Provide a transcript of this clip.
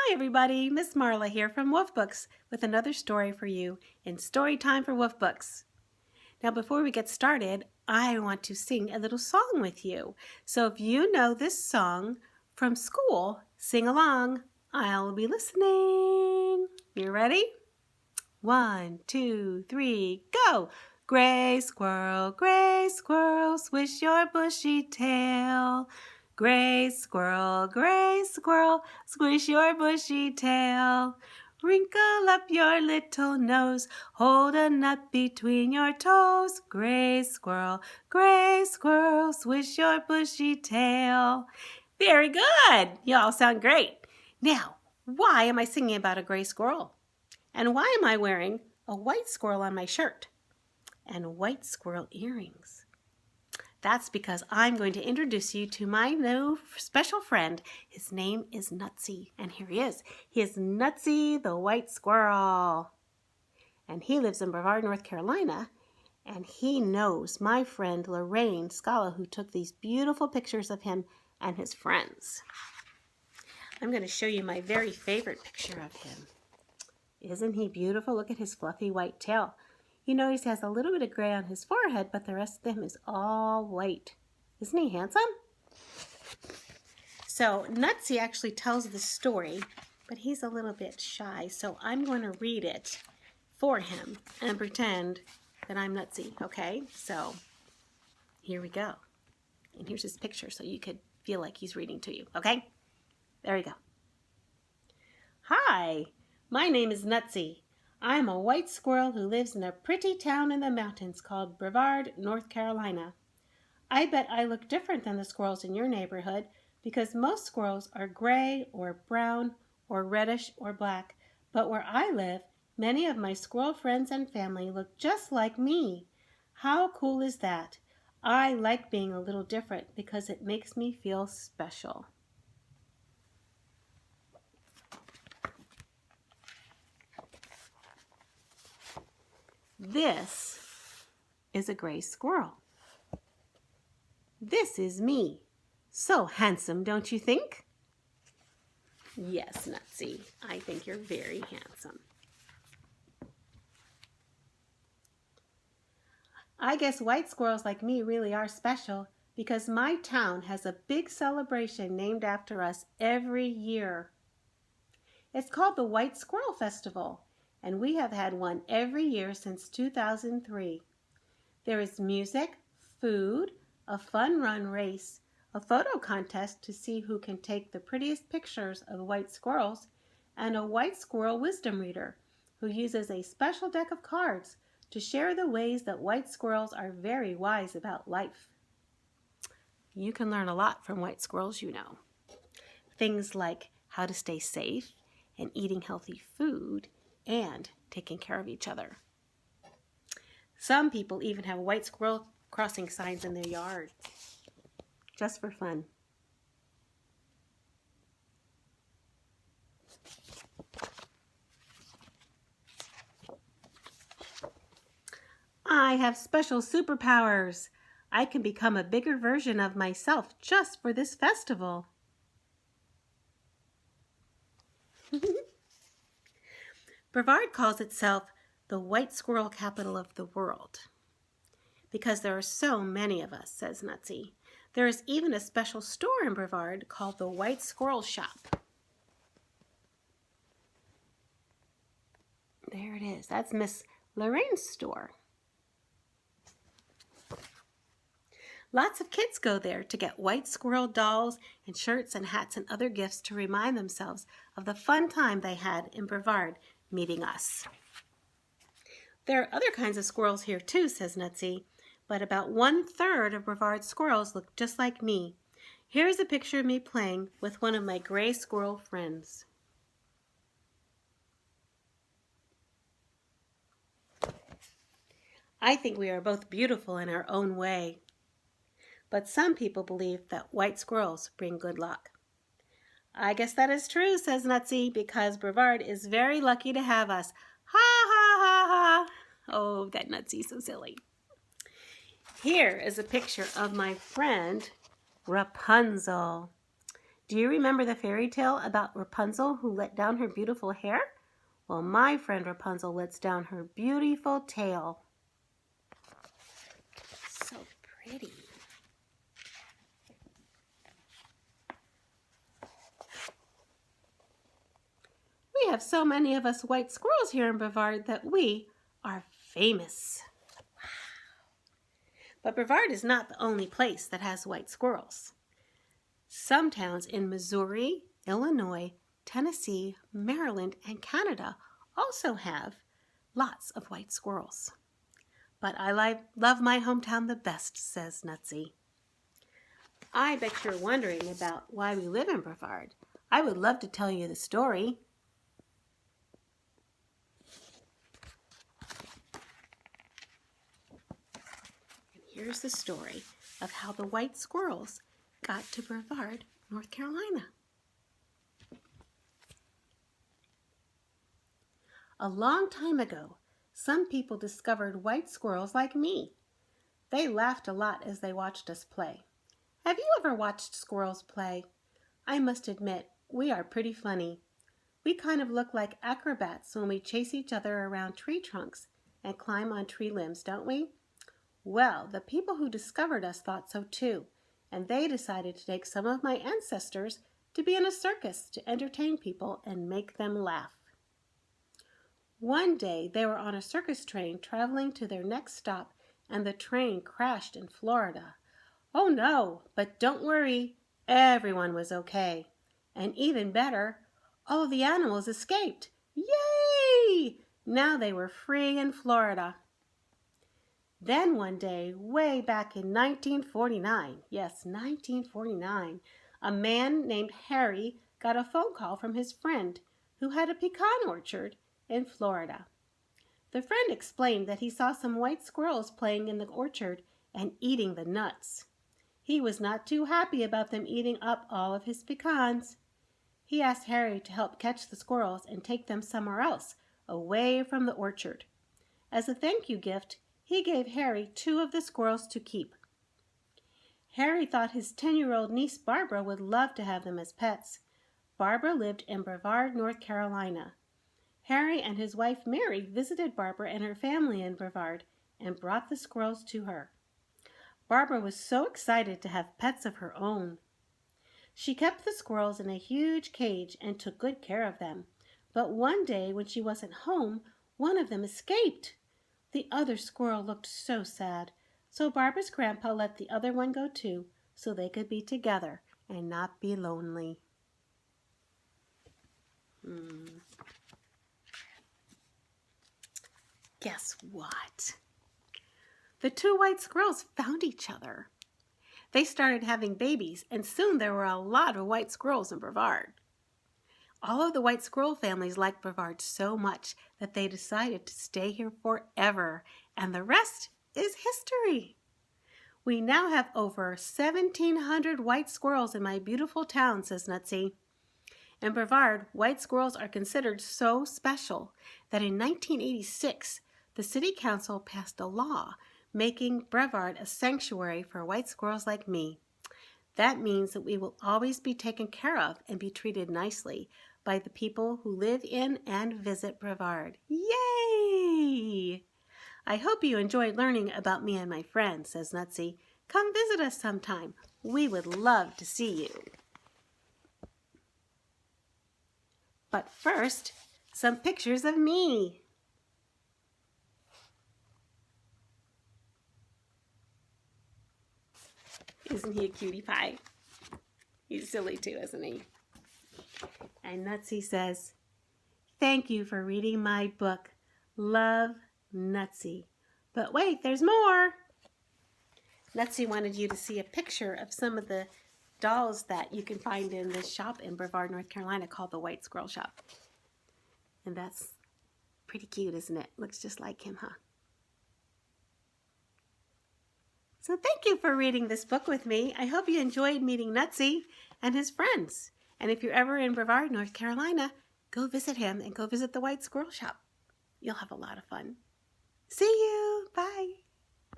Hi everybody, Miss Marla here from Woofbooks with another story for you in Story Time for Woofbooks. Now before we get started, I want to sing a little song with you. So if you know this song from school, sing along. I'll be listening. You ready? 1, 2, 3, go! Gray squirrel, swish your bushy tail. Gray squirrel, squish your bushy tail. Wrinkle up your little nose, hold a nut between your toes. Gray squirrel, swish your bushy tail. Very good! You all sound great. Now, why am I singing about a gray squirrel? And why am I wearing a white squirrel on my shirt and white squirrel earrings? That's because I'm going to introduce you to my new special friend. His name is Nutsy, and here he is. He is Nutsy the white squirrel. And he lives in Brevard, North Carolina, and he knows my friend Lorraine Scala, who took these beautiful pictures of him and his friends. I'm going to show you my very favorite picture of him. Isn't he beautiful? Look at his fluffy white tail. You notice he has a little bit of gray on his forehead, but the rest of him is all white. Isn't he handsome? So Nutsy actually tells the story, but he's a little bit shy, so I'm going to read it for him and pretend that I'm Nutsy, okay? So here we go. And here's his picture so you could feel like he's reading to you, okay? There you go. Hi. My name is Nutsy. I'm a white squirrel who lives in a pretty town in the mountains called Brevard, North Carolina. I bet I look different than the squirrels in your neighborhood because most squirrels are gray or brown or reddish or black. But where I live, many of my squirrel friends and family look just like me. How cool is that? I like being a little different because it makes me feel special. This is a gray squirrel. This is me. So handsome, don't you think? Yes, Nutsy, I think you're very handsome. I guess white squirrels like me really are special because my town has a big celebration named after us every year. It's called the White Squirrel Festival, and we have had one every year since 2003. There is music, food, a fun run race, a photo contest to see who can take the prettiest pictures of white squirrels, and a white squirrel wisdom reader who uses a special deck of cards to share the ways that white squirrels are very wise about life. You can learn a lot from white squirrels, you know. Things like how to stay safe and eating healthy food and taking care of each other. Some people even have white squirrel crossing signs in their yard, just for fun. I have special superpowers. I can become a bigger version of myself just for this festival. Brevard calls itself the white squirrel capital of the world because there are so many of us, says Nutsy. There is even a special store in Brevard called the White Squirrel Shop. There it is. That's Miss Lorraine's store. Lots of kids go there to get white squirrel dolls and shirts and hats and other gifts to remind themselves of the fun time they had in Brevard meeting us. There are other kinds of squirrels here too, says Nutsy, but about 1/3 of Brevard squirrels look just like me. Here's a picture of me playing with one of my gray squirrel friends. I think we are both beautiful in our own way. But some people believe that white squirrels bring good luck. I guess that is true, says Nutsy, because Brevard is very lucky to have us. Ha ha ha ha. Oh, that Nutsy's so silly. Here is a picture of my friend Rapunzel. Do you remember the fairy tale about Rapunzel who let down her beautiful hair? Well, my friend Rapunzel lets down her beautiful tail. So pretty. We have so many of us white squirrels here in Brevard that we are famous. Wow. But Brevard is not the only place that has white squirrels. Some towns in Missouri, Illinois, Tennessee, Maryland, and Canada also have lots of white squirrels. But I love my hometown the best, says Nutsy. I bet you're wondering about why we live in Brevard. I would love to tell you the story. And here's the story of how the white squirrels got to Brevard, North Carolina. A long time ago, some people discovered white squirrels like me. They laughed a lot as they watched us play. Have you ever watched squirrels play? I must admit, we are pretty funny. We kind of look like acrobats when we chase each other around tree trunks and climb on tree limbs, don't we? Well, the people who discovered us thought so too, and they decided to take some of my ancestors to be in a circus to entertain people and make them laugh. One day, they were on a circus train traveling to their next stop, and the train crashed in Florida. Oh no, but don't worry, everyone was okay. And even better, all of the animals escaped. Yay! Now they were free in Florida. Then one day, way back in 1949, yes, 1949, a man named Harry got a phone call from his friend who had a pecan orchard in Florida. The friend explained that he saw some white squirrels playing in the orchard and eating the nuts. He was not too happy about them eating up all of his pecans. He asked Harry to help catch the squirrels and take them somewhere else, away from the orchard. As a thank you gift, he gave Harry 2 of the squirrels to keep. Harry thought his 10-year-old niece Barbara would love to have them as pets. Barbara lived in Brevard, North Carolina. Harry and his wife Mary visited Barbara and her family in Brevard and brought the squirrels to her. Barbara was so excited to have pets of her own. She kept the squirrels in a huge cage and took good care of them. But one day when she wasn't home, one of them escaped. The other squirrel looked so sad, so Barbara's grandpa let the other one go too, so they could be together and not be lonely. Guess what? The 2 white squirrels found each other. They started having babies, and soon there were a lot of white squirrels in Brevard. All of the white squirrel families liked Brevard so much that they decided to stay here forever, and the rest is history. We now have over 1,700 white squirrels in my beautiful town, says Nutsy. In Brevard, white squirrels are considered so special that in 1986, the City Council passed a law making Brevard a sanctuary for white squirrels like me. That means that we will always be taken care of and be treated nicely by the people who live in and visit Brevard. Yay! I hope you enjoyed learning about me and my friends, says Nutsy. Come visit us sometime. We would love to see you. But first, some pictures of me. Isn't he a cutie pie? He's silly too, isn't he? And Nutsy says, thank you for reading my book. Love, Nutsy. But wait, there's more. Nutsy wanted you to see a picture of some of the dolls that you can find in this shop in Brevard, North Carolina called the White Squirrel Shop. And that's pretty cute, isn't it? Looks just like him, huh? So thank you for reading this book with me. I hope you enjoyed meeting Nutsy and his friends. And if you're ever in Brevard, North Carolina, go visit him and go visit the White Squirrel Shop. You'll have a lot of fun. See you. Bye.